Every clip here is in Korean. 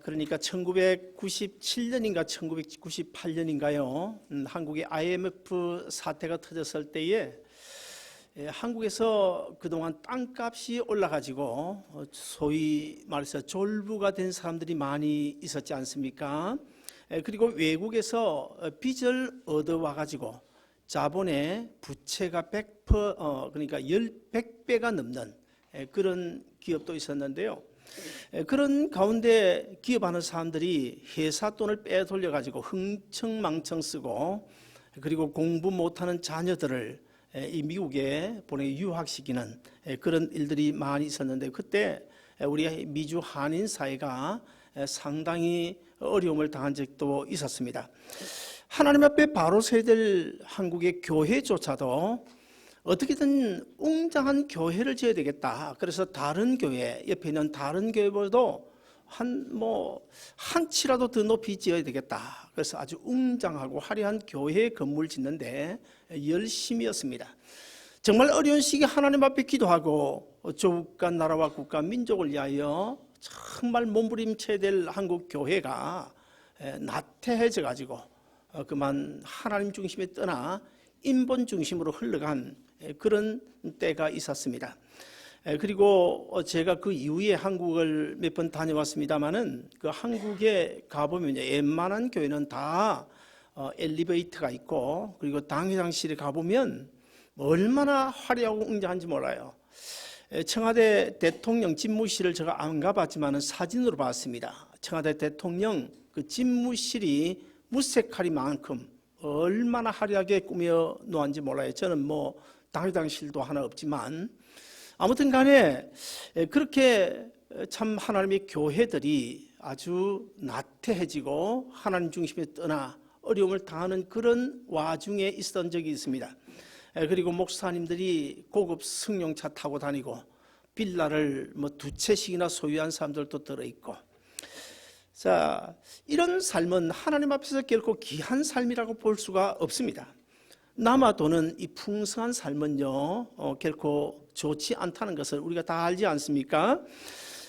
그러니까 1997년인가 1998년인가요? 한국의 IMF 사태가 터졌을 때에 한국에서 그동안 땅값이 올라가지고 소위 말해서 졸부가 된 사람들이 많이 있었지 않습니까? 그리고 외국에서 빚을 얻어와가지고 자본의 부채가 100%, 그러니까 100배가 넘는 그런 기업도 있었는데요. 그런 가운데 기업하는 사람들이 회사 돈을 빼돌려가지고 흥청망청 쓰고, 그리고 공부 못하는 자녀들을 이 미국에 보내 유학시키는 그런 일들이 많이 있었는데, 그때 우리 미주 한인 사회가 상당히 어려움을 당한 적도 있었습니다. 하나님 앞에 바로 서야 될 한국의 교회조차도 어떻게든 웅장한 교회를 지어야 되겠다. 그래서 다른 교회, 옆에 있는 다른 교회보다도 한 치라도 더 높이 지어야 되겠다. 그래서 아주 웅장하고 화려한 교회 건물 짓는데 열심이었습니다. 정말 어려운 시기에 하나님 앞에 기도하고 조국과 나라와 국가 민족을 위하여 정말 몸부림쳐야 될 한국 교회가 나태해져 가지고 그만 하나님 중심에 떠나 인본 중심으로 흘러간 그런 때가 있었습니다. 그리고 제가 그 이후에 한국을 몇 번 다녀왔습니다마는 그 한국에 가보면 웬만한 교회는 다 엘리베이터가 있고, 그리고 당회장실에 가보면 얼마나 화려하고 웅장한지 몰라요. 청와대 대통령 집무실을 제가 안 가봤지만 사진으로 봤습니다. 청와대 대통령 그 집무실이 무색하리만큼 얼마나 화려하게 꾸며 놓았는지 몰라요. 저는 당회장실도 하나 없지만 아무튼 간에 그렇게 참 하나님의 교회들이 아주 나태해지고 하나님 중심에 떠나 어려움을 당하는 그런 와중에 있었던 적이 있습니다. 그리고 목사님들이 고급 승용차 타고 다니고 빌라를 2채씩이나 소유한 사람들도 들어있고, 자, 이런 삶은 하나님 앞에서 결코 귀한 삶이라고 볼 수가 없습니다. 남아도는 이 풍성한 삶은요 결코 좋지 않다는 것을 우리가 다 알지 않습니까?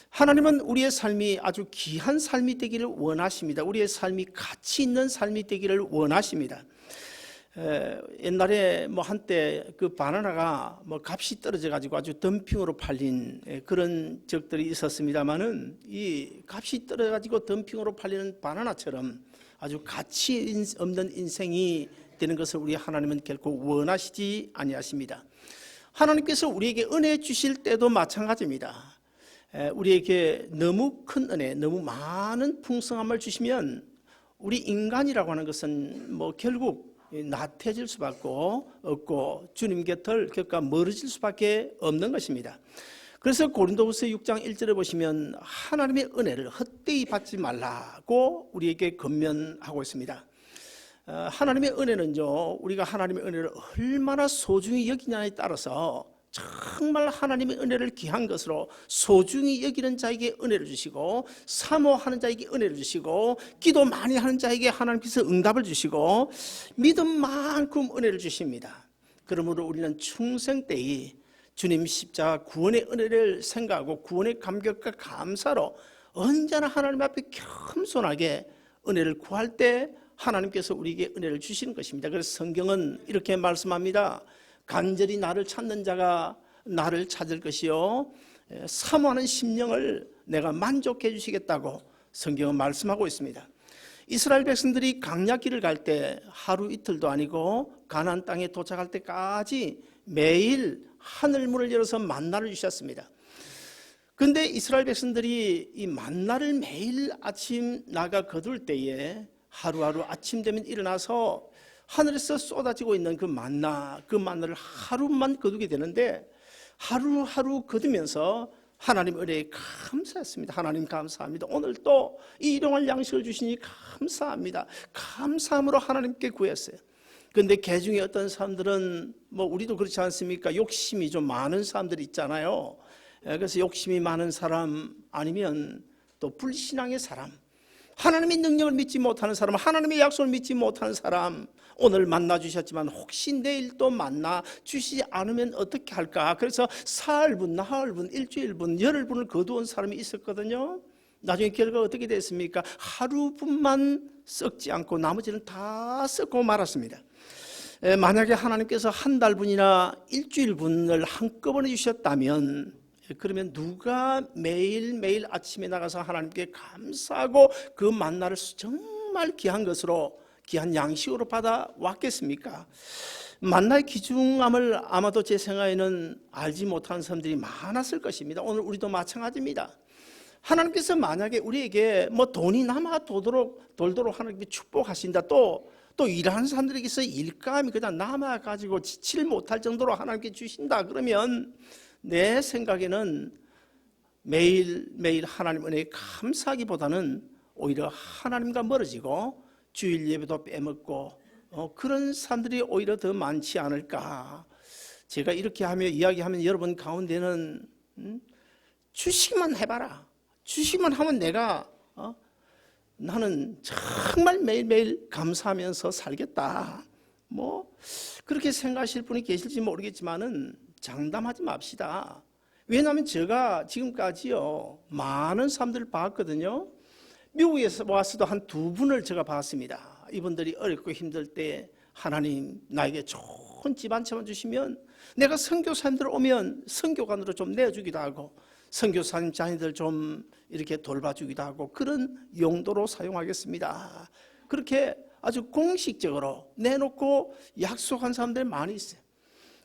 하나님은 우리의 삶이 아주 귀한 삶이 되기를 원하십니다. 우리의 삶이 가치 있는 삶이 되기를 원하십니다. 옛날에 한때 그 바나나가 값이 떨어져 가지고 아주 덤핑으로 팔린 그런 적들이 있었습니다만은, 이 값이 떨어져 가지고 덤핑으로 팔리는 바나나처럼 아주 가치 없는 인생이 되는 것을 우리 하나님은 결코 원하시지 아니하십니다. 하나님께서 우리에게 은혜 주실 때도 마찬가지입니다. 우리에게 너무 큰 은혜, 너무 많은 풍성함을 주시면 우리 인간이라고 하는 것은 결국 나태해질 수밖에 없고 주님 곁을 곁과 멀어질 수밖에 없는 것입니다. 그래서 고린도후서 6장 1절에 보시면 하나님의 은혜를 헛되이 받지 말라고 우리에게 권면하고 있습니다. 하나님의 은혜는요, 우리가 하나님의 은혜를 얼마나 소중히 여기냐에 따라서 정말 하나님의 은혜를 귀한 것으로 소중히 여기는 자에게 은혜를 주시고, 사모하는 자에게 은혜를 주시고, 기도 많이 하는 자에게 하나님께서 응답을 주시고, 믿음만큼 은혜를 주십니다. 그러므로 우리는 충생때에 주님 십자가 구원의 은혜를 생각하고 구원의 감격과 감사로 언제나 하나님 앞에 겸손하게 은혜를 구할 때 하나님께서 우리에게 은혜를 주시는 것입니다. 그래서 성경은 이렇게 말씀합니다. 간절히 나를 찾는 자가 나를 찾을 것이요 사모하는 심령을 내가 만족해 주시겠다고 성경은 말씀하고 있습니다. 이스라엘 백성들이 광야길을 갈 때 하루 이틀도 아니고 가나안 땅에 도착할 때까지 매일 하늘문을 열어서 만나를 주셨습니다. 그런데 이스라엘 백성들이 이 만나를 매일 아침 나가 거둘 때에 하루하루 아침 되면 일어나서 하늘에서 쏟아지고 있는 그 만나를 하루만 거두게 되는데, 하루하루 거두면서 하나님 은혜에 감사했습니다. 하나님 감사합니다. 오늘 또 이 일용할 양식을 주시니 감사합니다. 감사함으로 하나님께 구했어요. 그런데 그 중에 어떤 사람들은 우리도 그렇지 않습니까? 욕심이 좀 많은 사람들이 있잖아요. 그래서 욕심이 많은 사람, 아니면 또 불신앙의 사람, 하나님의 능력을 믿지 못하는 사람, 하나님의 약속을 믿지 못하는 사람, 오늘 만나 주셨지만 혹시 내일 또 만나 주시지 않으면 어떻게 할까? 그래서 사흘분, 나흘분, 일주일분, 열흘분을 거두온 사람이 있었거든요. 나중에 결과가 어떻게 됐습니까? 하루분만 썩지 않고 나머지는 다 썩고 말았습니다. 만약에 하나님께서 한 달분이나 일주일분을 한꺼번에 주셨다면, 그러면 누가 매일매일 아침에 나가서 하나님께 감사하고 그 만나를 정말 귀한 것으로, 귀한 양식으로 받아 왔겠습니까? 만나의 귀중함을 아마도 제 생각에는 알지 못하는 사람들이 많았을 것입니다. 오늘 우리도 마찬가지입니다. 하나님께서 만약에 우리에게 뭐 돈이 남아 돌도록 하나님께 축복하신다, 또 일하는 사람들에게서 일감이 그냥 남아가지고 지치를 못할 정도로 하나님께 주신다, 그러면 내 생각에는 매일매일 하나님 은혜에 감사하기보다는 오히려 하나님과 멀어지고 주일 예배도 빼먹고 그런 사람들이 오히려 더 많지 않을까. 제가 이렇게 이야기하면 여러분 가운데는 주시기만 해봐라, 주시기만 하면 내가 나는 정말 매일매일 감사하면서 살겠다, 뭐 그렇게 생각하실 분이 계실지 모르겠지만은 장담하지 맙시다. 왜냐하면 제가 지금까지요 많은 사람들을 봤거든요. 미국에서 와서도 한 2분을 제가 봤습니다. 이분들이 어렵고 힘들 때 하나님 나에게 좋은 집 한 채만 주시면 내가 선교사님들 오면 선교관으로 좀 내주기도 하고 선교사님 자녀들 좀 이렇게 돌봐주기도 하고 그런 용도로 사용하겠습니다. 그렇게 아주 공식적으로 내놓고 약속한 사람들이 많이 있어요.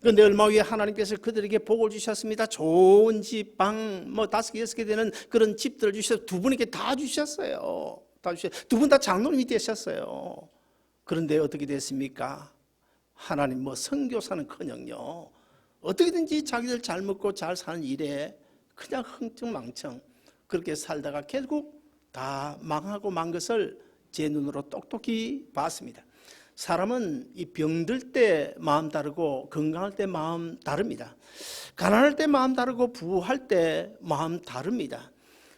그런데 얼마 후에 하나님께서 그들에게 복을 주셨습니다. 좋은 집, 방, 뭐 5개, 6개 되는 그런 집들을 주셔서 2분에게 다 주셨어요. 다 주셨어요. 2분 다 장로님이 되셨어요. 그런데 어떻게 됐습니까? 하나님 뭐 선교사는커녕요, 어떻게든지 자기들 잘 먹고 잘 사는 일에 그냥 흥청망청 그렇게 살다가 결국 다 망하고 만 것을 제 눈으로 똑똑히 봤습니다. 사람은 이 병들 때 마음 다르고 건강할 때 마음 다릅니다. 가난할 때 마음 다르고 부할 때 마음 다릅니다.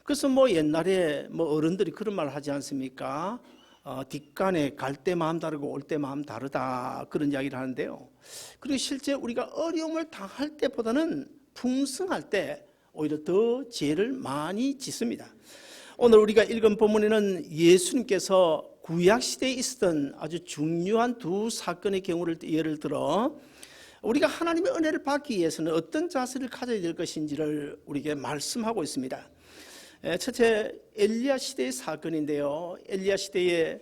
그래서 뭐 옛날에 뭐 어른들이 그런 말 하지 않습니까? 뒷간에 갈 때 마음 다르고 올 때 마음 다르다, 그런 이야기를 하는데요. 그리고 실제 우리가 어려움을 당할 때보다는 풍성할 때 오히려 더 죄를 많이 짓습니다. 오늘 우리가 읽은 본문에는 예수님께서 구약시대에 있었던 아주 중요한 2 사건의 경우를 예를 들어 우리가 하나님의 은혜를 받기 위해서는 어떤 자세를 가져야 될 것인지를 우리에게 말씀하고 있습니다. 첫째, 엘리야 시대의 사건인데요. 엘리야 시대에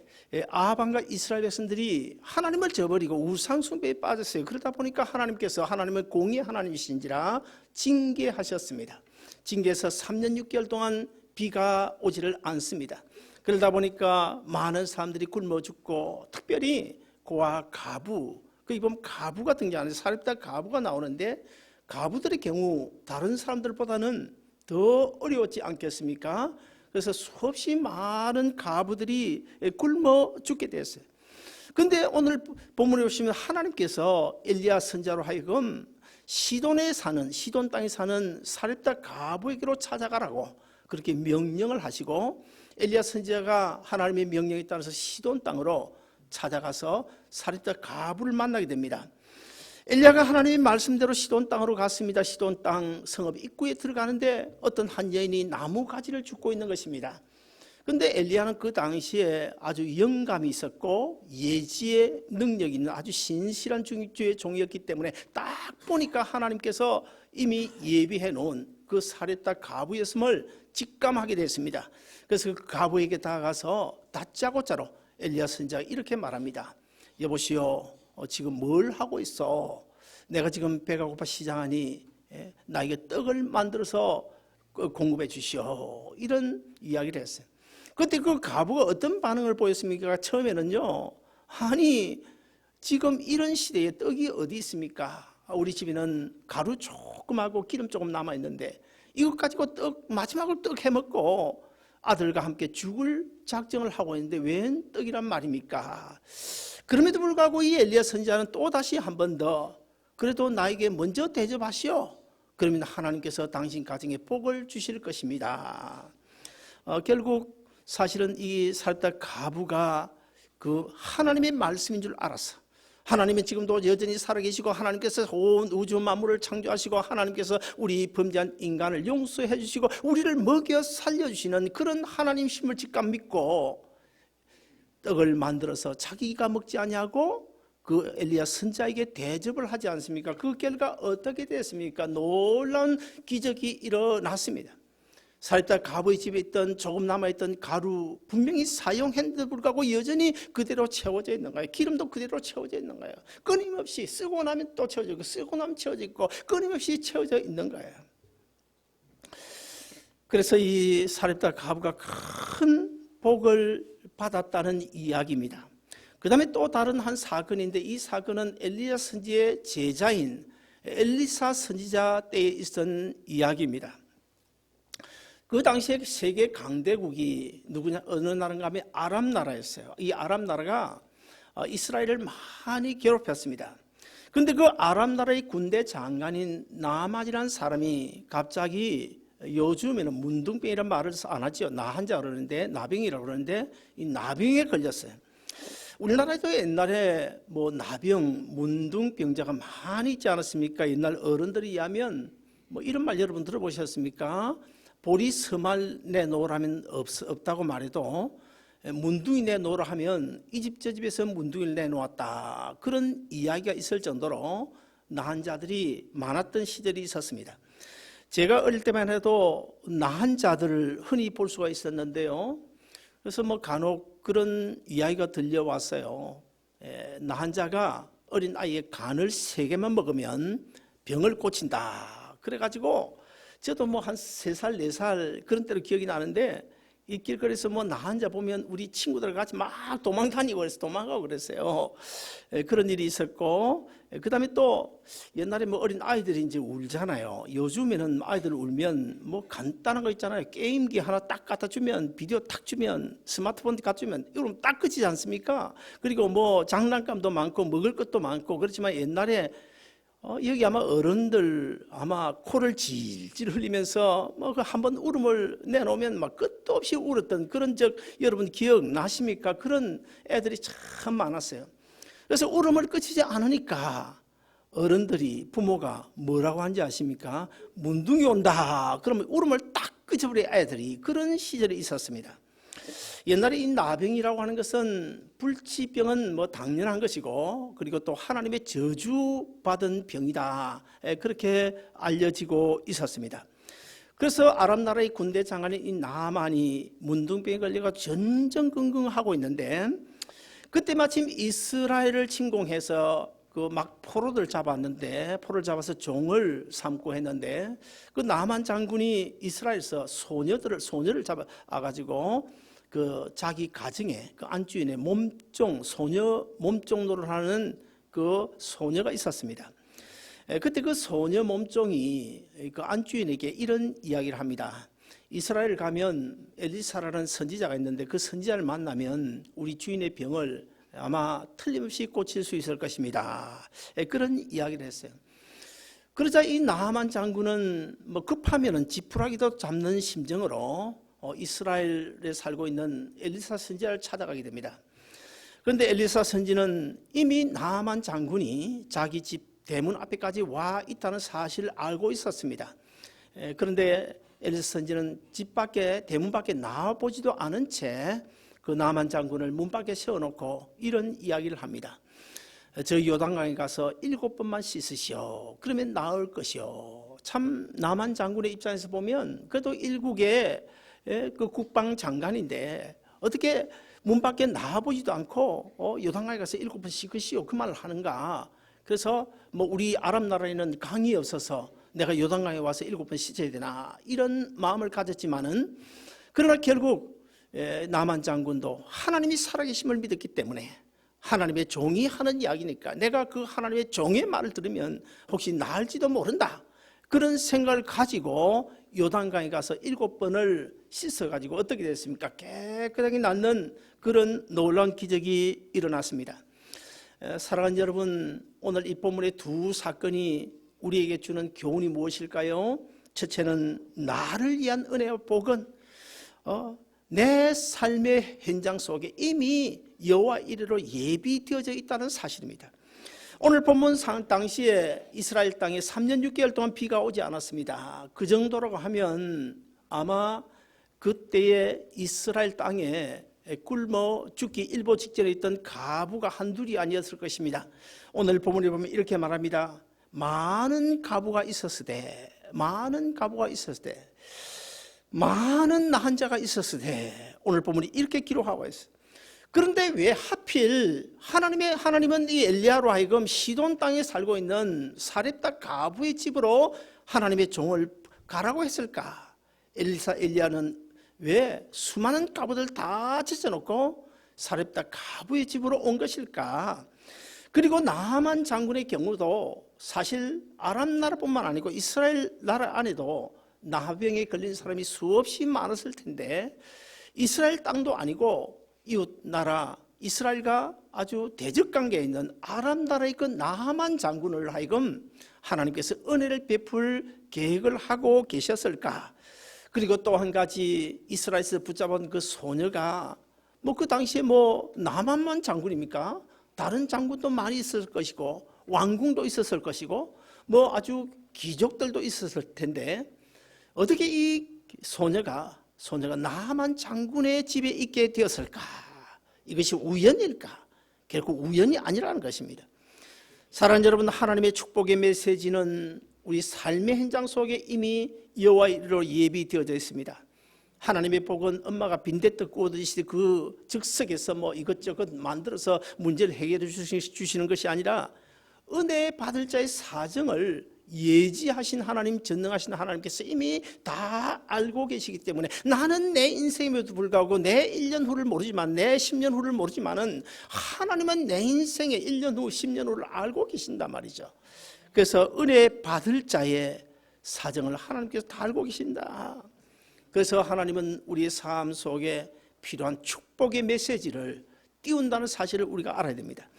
아합과 이스라엘 백성들이 하나님을 저버리고 우상 숭배에 빠졌어요. 그러다 보니까 하나님께서 하나님은 공의의 하나님이신지라 징계하셨습니다. 징계해서 3년 6개월 동안 비가 오지를 않습니다. 그러다 보니까 많은 사람들이 굶어 죽고, 특별히 고아 가부, 거기 보면 가부가 등장하는데 사렙다 가부가 나오는데 가부들의 경우 다른 사람들보다는 더 어려웠지 않겠습니까? 그래서 수없이 많은 가부들이 굶어 죽게 됐어요. 그런데 오늘 본문에 보시면 하나님께서 엘리야 선지자로 하여금 시돈 땅에 사는 사렙다 가부에게로 찾아가라고 그렇게 명령을 하시고, 엘리야 선지자가 하나님의 명령에 따라서 시돈 땅으로 찾아가서 사렙다 가부를 만나게 됩니다. 엘리야가 하나님의 말씀대로 시돈 땅으로 갔습니다. 시돈 땅 성읍 입구에 들어가는데 어떤 한 여인이 나무 가지를 줍고 있는 것입니다. 그런데 엘리야는 그 당시에 아주 영감이 있었고 예지의 능력이 있는 아주 신실한 주의 종이었기 때문에 딱 보니까 하나님께서 이미 예비해 놓은 그 사렙다 가부였음을 직감하게 됐습니다. 그래서 그 가부에게 다가가서 다짜고짜로 엘리야 선지자가 이렇게 말합니다. 여보시오, 지금 뭘 하고 있어? 내가 지금 배가 고파 시장하니 나에게 떡을 만들어서 공급해 주시오, 이런 이야기를 했어요. 그때 그 가부가 어떤 반응을 보였습니까? 처음에는요, 아니 지금 이런 시대에 떡이 어디 있습니까? 우리 집에는 가루 조금하고 기름 조금 남아있는데 이것 가지고 마지막으로 떡 해먹고 아들과 함께 죽을 작정을 하고 있는데 웬 떡이란 말입니까? 그럼에도 불구하고 이 엘리야 선지자는 또다시 한 번 더 그래도 나에게 먼저 대접하시오. 그러면 하나님께서 당신 가정에 복을 주실 것입니다. 결국 사실은 이 사렙다 가부가 그 하나님의 말씀인 줄 알아서 하나님은 지금도 여전히 살아계시고 하나님께서 온 우주 만물을 창조하시고 하나님께서 우리 범죄한 인간을 용서해 주시고 우리를 먹여 살려주시는 그런 하나님심을 직감 믿고 떡을 만들어서 자기가 먹지 아니하고 그 엘리야 선지자에게 대접을 하지 않습니까? 그 결과 어떻게 됐습니까? 놀라운 기적이 일어났습니다. 사렙다 가부의 집에 있던 조금 남아있던 가루 분명히 사용했는데도 불구하고 여전히 그대로 채워져 있는 거예요. 기름도 그대로 채워져 있는 거예요. 끊임없이 쓰고 나면 또 채워져 있고 쓰고 나면 채워져 있고 끊임없이 채워져 있는 거예요. 그래서 이 사렙다 가부가 큰 복을 받았다는 이야기입니다. 그 다음에 또 다른 한 사건인데 이 사건은 엘리야 선지의 제자인 엘리사 선지자 때에 있었던 이야기입니다. 그 당시에 세계 강대국이 누구냐, 어느 나라인가 하면 아람 나라였어요. 이 아람 나라가 이스라엘을 많이 괴롭혔습니다. 그런데 그 아람 나라의 군대 장관인 나만이라는 사람이 갑자기 요즘에는 문둥병이라는 말을 안 하죠. 나한자 그러는데 나병이라고 그러는데 이 나병에 걸렸어요. 우리나라에도 옛날에 뭐 나병, 문둥병자가 많이 있지 않았습니까? 옛날 어른들이 이야기하면 뭐 이런 말 여러분 들어보셨습니까? 보리 서말 내놓으라면 없다고 말해도 문둥이 내놓으라 하면 이 집 저 집에서 문둥이를 내놓았다. 그런 이야기가 있을 정도로 나한 자들이 많았던 시절이 있었습니다. 제가 어릴 때만 해도 나한 자들을 흔히 볼 수가 있었는데요. 그래서 뭐 간혹 그런 이야기가 들려왔어요. 나한 자가 어린 아이의 간을 3개만 먹으면 병을 고친다. 그래가지고 저도 뭐 한 3살, 4살 그런 때로 기억이 나는데 이 길거리에서 뭐 나한 자 보면 우리 친구들 같이 막 도망다니고 그래서 도망가고 그랬어요. 그런 일이 있었고 그 다음에 또 옛날에 뭐 어린 아이들이 이제 울잖아요. 요즘에는 아이들 울면 뭐 간단한 거 있잖아요. 게임기 하나 딱 갖다 주면 비디오 딱 주면 스마트폰 갖다 주면 이러면 딱 끝이지 않습니까? 그리고 뭐 장난감도 많고 먹을 것도 많고 그렇지만 옛날에 여기 아마 어른들 아마 코를 질질 흘리면서 뭐 한번 울음을 내놓으면 막 끝도 없이 울었던 그런 적 여러분 기억나십니까? 그런 애들이 참 많았어요. 그래서 울음을 그치지 않으니까 어른들이 부모가 뭐라고 하는지 아십니까? 문둥이 온다. 그러면 울음을 딱 그쳐버린 애들이 그런 시절이 있었습니다. 옛날에 이 나병이라고 하는 것은 불치병은 뭐 당연한 것이고 그리고 또 하나님의 저주받은 병이다. 그렇게 알려지고 있었습니다. 그래서 아람 나라의 군대 장관인 이 나만이 문둥병에 걸려가 전전긍긍하고 있는데 그때 마침 이스라엘을 침공해서 그 막 포로들 잡았는데 포로를 잡아서 종을 삼고 했는데 그 나만 장군이 이스라엘에서 소녀를 잡아가지고 그 자기 가정에 그 안주인의 소녀 몸종 노릇을 하는 그 소녀가 있었습니다. 그때 그 소녀 몸종이 그 안주인에게 이런 이야기를 합니다. 이스라엘 가면 엘리사라는 선지자가 있는데 그 선지자를 만나면 우리 주인의 병을 아마 틀림없이 고칠 수 있을 것입니다. 그런 이야기를 했어요. 그러자 이 나하만 장군은 뭐 급하면은 지푸라기도 잡는 심정으로 이스라엘에 살고 있는 엘리사 선지자를 찾아가게 됩니다. 그런데 엘리사 선지는 이미 나하만 장군이 자기 집 대문 앞에까지 와 있다는 사실을 알고 있었습니다. 그런데 엘리사 선지는 집 밖에 대문 밖에 나와보지도 않은 채 그 나하만 장군을 문 밖에 세워놓고 이런 이야기를 합니다. 저 요단강에 가서 7번만 씻으시오. 그러면 나을 것이오. 참 나하만 장군의 입장에서 보면 그래도 일국의 그 국방장관인데 어떻게 문 밖에 나와보지도 않고 요단강에 가서 7번 씻으시오 그 말을 하는가. 그래서 뭐 우리 아랍 나라에는 강이 없어서 내가 요단강에 와서 7번 씻어야 되나 이런 마음을 가졌지만은 그러나 결국 나만 장군도 하나님이 살아계심을 믿었기 때문에 하나님의 종이 하는 이야기니까 내가 그 하나님의 종의 말을 들으면 혹시 나을지도 모른다. 그런 생각을 가지고 요단강에 가서 7번을 씻어가지고 어떻게 됐습니까? 깨끗하게 낫는 그런 놀라운 기적이 일어났습니다. 사랑하는 여러분, 오늘 이 본문의 두 사건이 우리에게 주는 교훈이 무엇일까요? 첫째는 나를 위한 은혜와 복은 내 삶의 현장 속에 이미 여호와 이르로 예비되어져 있다는 사실입니다. 오늘 본문 당시에 이스라엘 땅에 3년 6개월 동안 비가 오지 않았습니다. 그 정도라고 하면 아마 그때의 이스라엘 땅에 굶어 죽기 일보 직전에 있던 가부가 한둘이 아니었을 것입니다. 오늘 본문에 보면 이렇게 말합니다. 많은 가부가 있었으되 많은 나한 자가 있었으되 오늘 본문이 이렇게 기록하고 있어요. 그런데 왜 하필 하나님은 이 엘리야로 하여금 시돈 땅에 살고 있는 사렙다 가부의 집으로 하나님의 종을 가라고 했을까? 엘리야는 왜 수많은 가부들 다 찢어놓고 사렙다 가부의 집으로 온 것일까? 그리고 나만 장군의 경우도 사실 아람 나라뿐만 아니고 이스라엘 나라 안에도 나병에 걸린 사람이 수없이 많았을 텐데 이스라엘 땅도 아니고 이웃 나라 이스라엘과 아주 대적 관계에 있는 아람 나라의 그 나하만 장군을 하여금 하나님께서 은혜를 베풀 계획을 하고 계셨을까? 그리고 또 한 가지 이스라엘에서 붙잡은 그 소녀가 그 당시에 나만만 장군입니까? 다른 장군도 많이 있었을 것이고 왕궁도 있었을 것이고 아주 귀족들도 있었을 텐데 어떻게 이 소녀가 나만 장군의 집에 있게 되었을까? 이것이 우연일까? 결국 우연이 아니라는 것입니다. 사랑하는 여러분, 하나님의 축복의 메시지는 우리 삶의 현장 속에 이미 여호와의 이르로 예비되어져 있습니다. 하나님의 복은 엄마가 빈대떡 구워드시듯이 그 즉석에서 이것저것 만들어서 문제를 해결해 주시는 것이 아니라 은혜 받을 자의 사정을 예지하신 하나님, 전능하신 하나님께서 이미 다 알고 계시기 때문에 나는 내 인생에도 불구하고 내 1년 후를 모르지만 내 10년 후를 모르지만은 하나님은 내 인생의 1년 후, 10년 후를 알고 계신단 말이죠. 그래서 은혜 받을 자의 사정을 하나님께서 다 알고 계신다. 그래서 하나님은 우리의 삶 속에 필요한 축복의 메시지를 띄운다는 사실을 우리가 알아야 됩니다.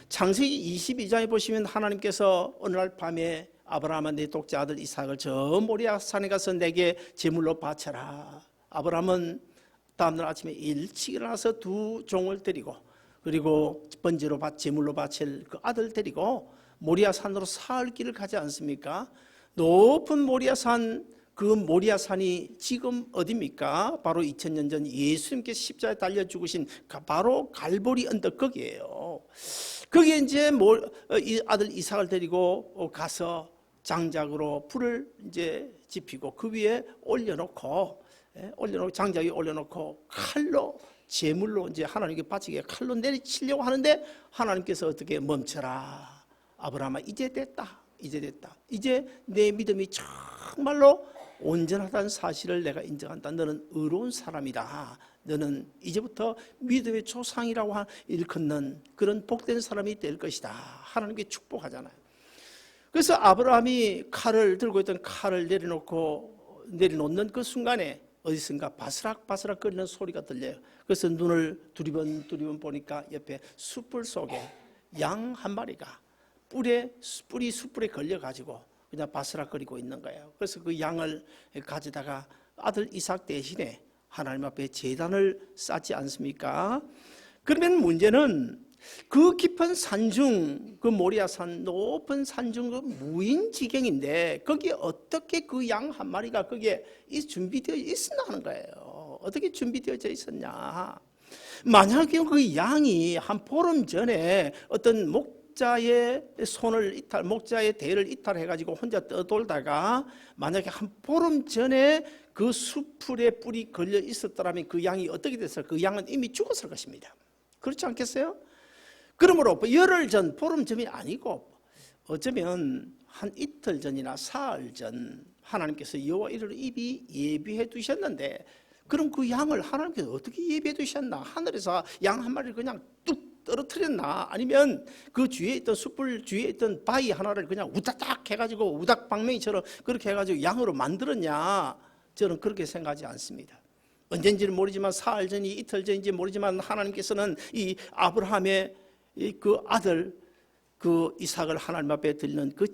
창세기 22장에 보시면 하나님께서 어느 날 밤에 아브라함은 내 독자 아들 이삭을 저 모리아 산에 가서 내게 제물로 바쳐라. 아브라함은 다음날 아침에 일찍 일어나서 두 종을 데리고 그리고 번제로 제물로 바칠 그 아들 데리고 모리아 산으로 사흘 길을 가지 않습니까? 높은 모리아산, 그 모리아산이 지금 어디입니까? 바로 2000년 전 예수님께서 십자가에 달려 죽으신 바로 갈보리 언덕 거기에요. 거기에 이제 이 아들 이삭을 데리고 가서 장작으로 불을 이제 지피고 그 위에 올려놓고 장작 위에 올려놓고 칼로 제물로 이제 하나님께 바치게 칼로 내리치려고 하는데 하나님께서 어떻게 멈춰라. 아브라함아, 이제 됐다. 이제 내 믿음이 정말로 온전하다는 사실을 내가 인정한다. 너는 의로운 사람이다. 너는 이제부터 믿음의 조상이라고 일컫는 그런 복된 사람이 될 것이다. 하나님께 축복하잖아요. 그래서 아브라함이 칼을 들고 있던 칼을 내려놓는 그 순간에 어디선가 바스락바스락 거리는 소리가 들려요. 그래서 눈을 두리번 보니까 옆에 숯불 속에 양 한 마리가 뿔이 숯불에 걸려가지고 그냥 바스락거리고 있는 거예요. 그래서 그 양을 가져다가 아들 이삭 대신에 하나님 앞에 제단을 쌓지 않습니까? 그러면 문제는 그 깊은 산중, 그 모리아산 높은 산중 그 무인지경인데 거기에 어떻게 그 양 한 마리가 거기에 준비되어 있었나 하는 거예요. 어떻게 준비되어져 있었냐? 만약에 그 양이 한 보름 전에 어떤 목자의 대를 이탈해가지고 혼자 떠돌다가 만약에 한 보름 전에 그 수풀에 뿔이 걸려 있었더라면 그 양이 어떻게 됐을까? 그 양은 이미 죽었을 것입니다. 그렇지 않겠어요? 그러므로 열흘 전, 보름 전이 아니고 어쩌면 한 이틀 전이나 사흘 전 하나님께서 여호와 이르러 입이 예비해 두셨는데 그럼 그 양을 하나님께서 어떻게 예비해 두셨나? 하늘에서 양 한 마리를 그냥 뚝 떨어뜨렸나? 아니면 그 주위에 있던 숯불 주위에 있던 바위 하나를 그냥 우다닥 해가지고 우닥방맹이처럼 그렇게 해가지고 양으로 만들었냐? 저는 그렇게 생각하지 않습니다. 언젠지는 모르지만 사흘 전이 이틀 전인지 모르지만 하나님께서는 이 아브라함의 그 아들 그 이삭을 하나님 앞에 드리는 그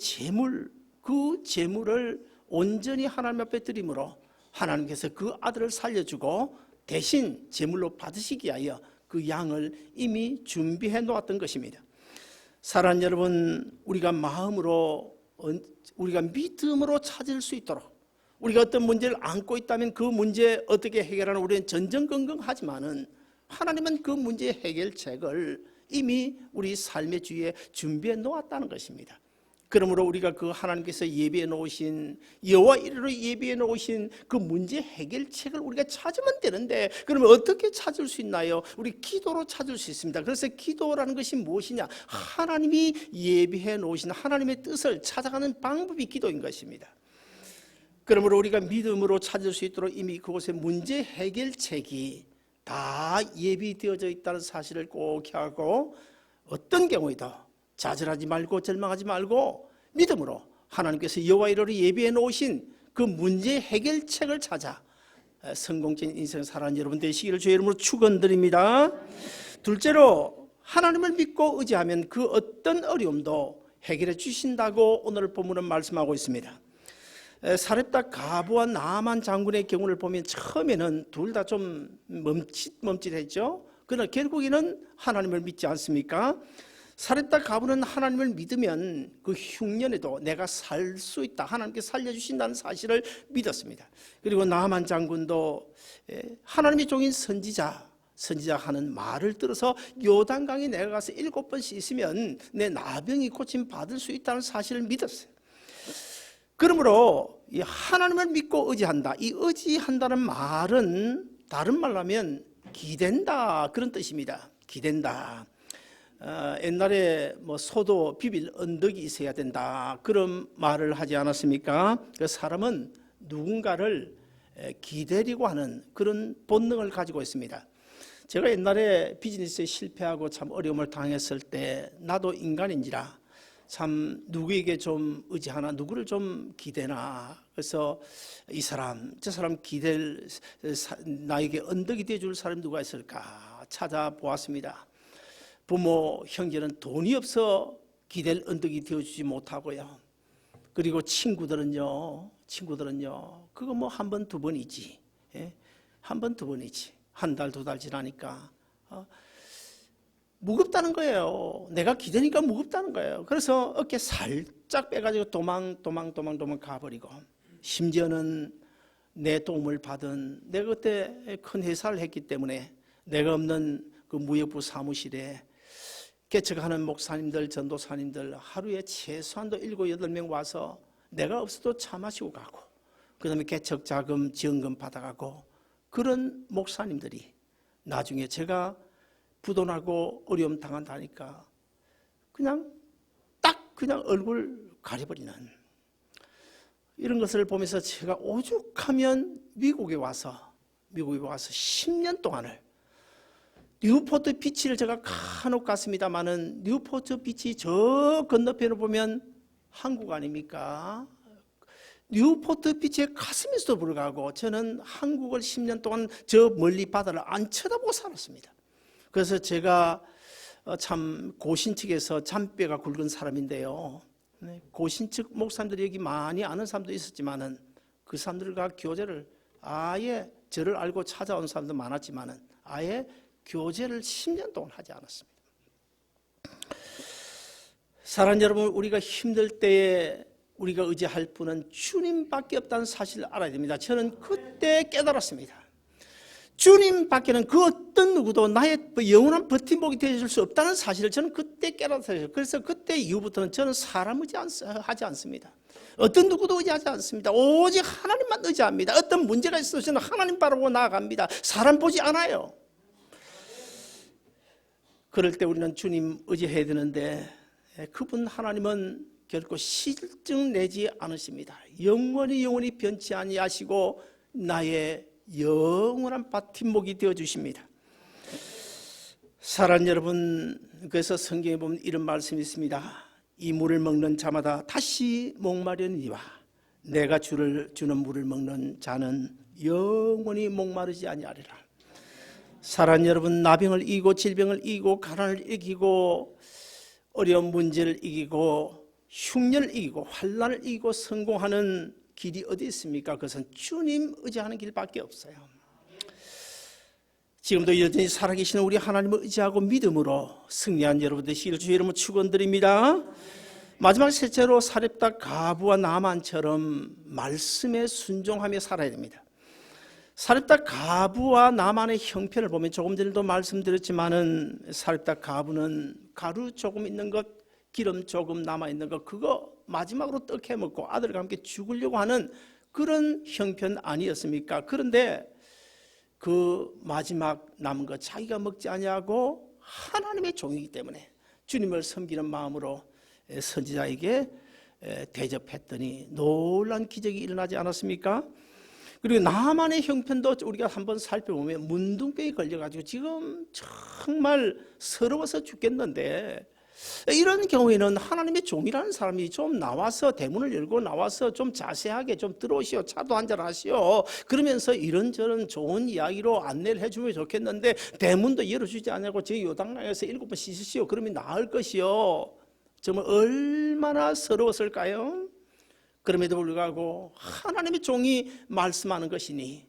제물을 온전히 하나님 앞에 드림으로 하나님께서 그 아들을 살려주고 대신 제물로 받으시기 위하여 그 양을 이미 준비해 놓았던 것입니다. 사랑하는 여러분, 우리가 마음으로, 우리가 믿음으로 찾을 수 있도록, 우리가 어떤 문제를 안고 있다면 그 문제 어떻게 해결하는 우리는 전전긍긍하지만은 하나님은 그 문제의 해결책을 이미 우리 삶의 주위에 준비해 놓았다는 것입니다. 그러므로 우리가 그 하나님께서 예비해 놓으신, 여호와 이르러 예비해 놓으신 그 문제 해결책을 우리가 찾으면 되는데, 그러면 어떻게 찾을 수 있나요? 우리 기도로 찾을 수 있습니다. 그래서 기도라는 것이 무엇이냐? 하나님이 예비해 놓으신 하나님의 뜻을 찾아가는 방법이 기도인 것입니다. 그러므로 우리가 믿음으로 찾을 수 있도록 이미 그곳에 문제 해결책이 다 예비되어져 있다는 사실을 꼭 기억하고, 어떤 경우에도 좌절하지 말고 절망하지 말고 믿음으로 하나님께서 여호와 이르러 예비해 놓으신 그 문제 해결책을 찾아 성공적인 인생을 살아가는 여러분 되시기를 주의 이름으로 축원드립니다. 둘째로, 하나님을 믿고 의지하면 그 어떤 어려움도 해결해 주신다고 오늘 본문은 말씀하고 있습니다. 사렙다 가부와 나아만 장군의 경우를 보면 처음에는 둘 다 좀 멈칫멈칫했죠. 그러나 결국에는 하나님을 믿지 않습니까? 사렙다 가부는 하나님을 믿으면 그 흉년에도 내가 살 수 있다, 하나님께 살려주신다는 사실을 믿었습니다. 그리고 나아만 장군도 하나님의 종인 선지자 하는 말을 들어서 요단강에 내가 가서 7번 씻으면 내 나병이 고침 받을 수 있다는 사실을 믿었어요. 그러므로 이 하나님을 믿고 의지한다, 이 의지한다는 말은 다른 말로 하면 기댄다, 그런 뜻입니다. 기댄다. 옛날에 뭐 소도 비빌 언덕이 있어야 된다, 그런 말을 하지 않았습니까? 그 사람은 누군가를 기다리고 하는 그런 본능을 가지고 있습니다. 제가 옛날에 비즈니스에 실패하고 참 어려움을 당했을 때 나도 인간인지라 참 누구에게 좀 의지하나, 누구를 좀 기대나, 그래서 이 사람 저 사람 기댈, 나에게 언덕이 되어줄 사람이 누가 있을까 찾아보았습니다. 부모, 형제는 돈이 없어 기댈 언덕이 되어주지 못하고요. 그리고 친구들은요 그거 뭐 한 번, 두 번이지. 한 번, 두 번이지. 한 달, 두 달 지나니까 무겁다는 거예요. 내가 기대니까 무겁다는 거예요. 그래서 어깨 살짝 빼가지고 도망 가버리고, 심지어는 내 도움을 받은, 내가 그때 큰 회사를 했기 때문에 내가 없는 그 무역부 사무실에 개척하는 목사님들, 전도사님들 하루에 최소한도 7, 8명 와서 내가 없어도 차 마시고 가고, 그 다음에 개척 자금, 지원금 받아가고, 그런 목사님들이 나중에 제가 부도나고 어려움 당한다니까 그냥 얼굴 가려버리는 이런 것을 보면서 제가 오죽하면 미국에 와서 10년 동안을, 뉴포트 비치를 제가 간혹 갔습니다마는 뉴포트 비치 저 건너편을 보면 한국 아닙니까? 뉴포트 비치에 갔음에도 불구하고 저는 한국을 10년 동안 저 멀리 바다를 안 쳐다보고 살았습니다. 그래서 제가 참 고신측에서 잔뼈가 굵은 사람인데요. 고신측 목사님들이 여기 많이 아는 사람도 있었지만은 그 사람들과 교제를, 아예 저를 알고 찾아온 사람도 많았지만은 아예 교제를 10년 동안 하지 않았습니다. 사랑하는 여러분, 우리가 힘들 때에 우리가 의지할 분은 주님밖에 없다는 사실을 알아야 됩니다. 저는 그때 깨달았습니다. 주님밖에는 그 어떤 누구도 나의 영원한 버팀목이 되어줄 수 없다는 사실을 저는 그때 깨달았어요. 그래서 그때 이후부터는 저는 사람 의지하지 않습니다. 어떤 누구도 의지하지 않습니다. 오직 하나님만 의지합니다. 어떤 문제가 있어서 저는 하나님 바라보고 나아갑니다. 사람 보지 않아요. 그럴 때 우리는 주님 의지해야 되는데, 그분 하나님은 결코 실증 내지 않으십니다. 영원히 변치 아니하시고 나의 영원한 버팀목이 되어주십니다. 사랑하는 여러분, 그래서 성경에 보면 이런 말씀이 있습니다. 이 물을 먹는 자마다 다시 목마르니와 내가 주는 물을 먹는 자는 영원히 목마르지 아니하리라. 사랑하는 여러분, 나병을 이기고 질병을 이기고 가난을 이기고 어려운 문제를 이기고 흉년을 이기고 환난을 이기고 성공하는 길이 어디 있습니까? 그것은 주님 의지하는 길밖에 없어요. 지금도 여전히 살아계시는 우리 하나님을 의지하고 믿음으로 승리한 여러분 되시기를 주의 이름으로 축원드립니다. 마지막 셋째로 사렙다 가부와 나만처럼 말씀에 순종하며 살아야 됩니다. 사렙다 가부와 나만의 형편을 보면 조금 전에도 말씀드렸지만은 사렙다 가부는 가루 조금 있는 것, 기름 조금 남아있는 것, 그거 마지막으로 떡 해먹고 아들과 함께 죽으려고 하는 그런 형편 아니었습니까? 그런데 그 마지막 남은 것 자기가 먹지 아니하고 하나님의 종이기 때문에 주님을 섬기는 마음으로 선지자에게 대접했더니 놀란 기적이 일어나지 않았습니까? 그리고 나만의 형편도 우리가 한번 살펴보면 문둥병에 걸려가지고 지금 정말 서러워서 죽겠는데, 이런 경우에는 하나님의 종이라는 사람이 좀 나와서 대문을 열고 나와서 좀 자세하게 좀 들어오시오, 차도 한잔 하시오, 그러면서 이런저런 좋은 이야기로 안내를 해주면 좋겠는데 대문도 열어주지 않냐고 제 요단강에서 7번 씻으시오, 그러면 나을 것이요. 정말 얼마나 서러웠을까요? 그럼에도 불구하고 하나님의 종이 말씀하는 것이니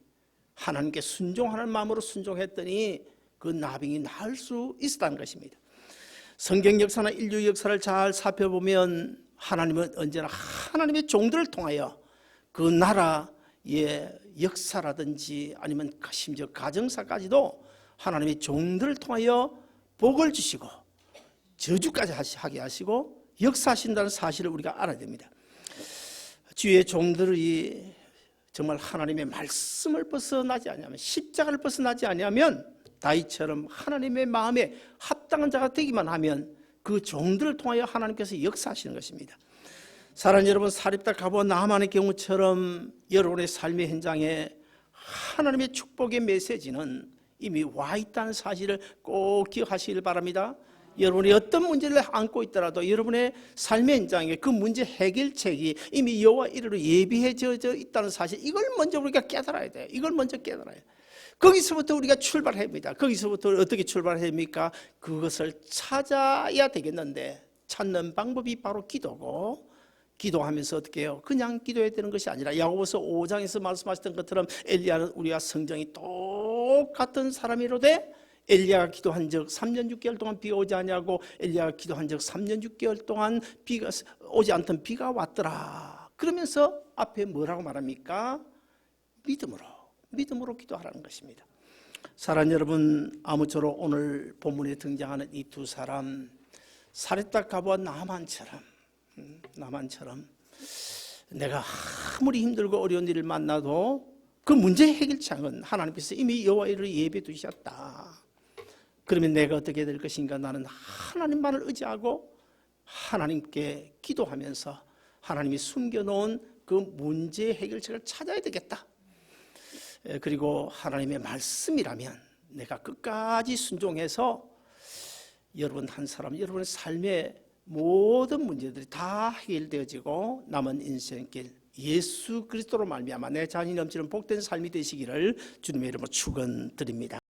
하나님께 순종하는 마음으로 순종했더니 그 나병이 나을 수 있었다는 것입니다. 성경 역사나 인류 역사를 잘 살펴보면 하나님은 언제나 하나님의 종들을 통하여 그 나라의 역사라든지 아니면 심지어 가정사까지도 하나님의 종들을 통하여 복을 주시고 저주까지 하게 하시고 역사하신다는 사실을 우리가 알아야 됩니다. 주의 종들이 정말 하나님의 말씀을 벗어나지 아니하면, 십자가를 벗어나지 아니하면 다윗처럼 하나님의 마음에 합당한 자가 되기만 하면 그 종들을 통하여 하나님께서 역사하시는 것입니다. 사랑하는 여러분, 사렙다 가부와 나만의 경우처럼 여러분의 삶의 현장에 하나님의 축복의 메시지는 이미 와 있다는 사실을 꼭 기억하시길 바랍니다. 여러분이 어떤 문제를 안고 있더라도 여러분의 삶의 현장에 그 문제 해결책이 이미 여호와 이르러 예비해져 있다는 사실, 이걸 먼저 우리가 깨달아야 돼요. 이걸 먼저 깨달아야 돼요. 거기서부터 우리가 출발합니다. 거기서부터 어떻게 출발합니까? 그것을 찾아야 되겠는데 찾는 방법이 바로 기도고, 기도하면서 어떻게 해요? 그냥 기도해야 되는 것이 아니라 야고보서 5장에서 말씀하셨던 것처럼 엘리야는 우리와 성정이 똑같은 사람이로되 엘리야가 기도한 적 3년 6개월 동안 비가 오지 않냐고, 엘리야가 기도한 적 3년 6개월 동안 비가 오지 않던 비가 왔더라. 그러면서 앞에 뭐라고 말합니까? 믿음으로 기도하라는 것입니다. 사랑하는 여러분, 아무쪼록 오늘 본문에 등장하는 이 두 사람, 사렙다 가부와 나만처럼 내가 아무리 힘들고 어려운 일을 만나도 그 문제 해결책은 하나님께서 이미 여호와 이르러 예비해 두셨다. 그러면 내가 어떻게 될 것인가? 나는 하나님만을 의지하고 하나님께 기도하면서 하나님이 숨겨놓은 그 문제 해결책을 찾아야 되겠다. 그리고 하나님의 말씀이라면 내가 끝까지 순종해서 여러분 한 사람, 여러분의 삶의 모든 문제들이 다 해결되어지고 남은 인생길 예수 그리스도로 말미암아 내 자신이 넘치는 복된 삶이 되시기를 주님의 이름으로 축원드립니다.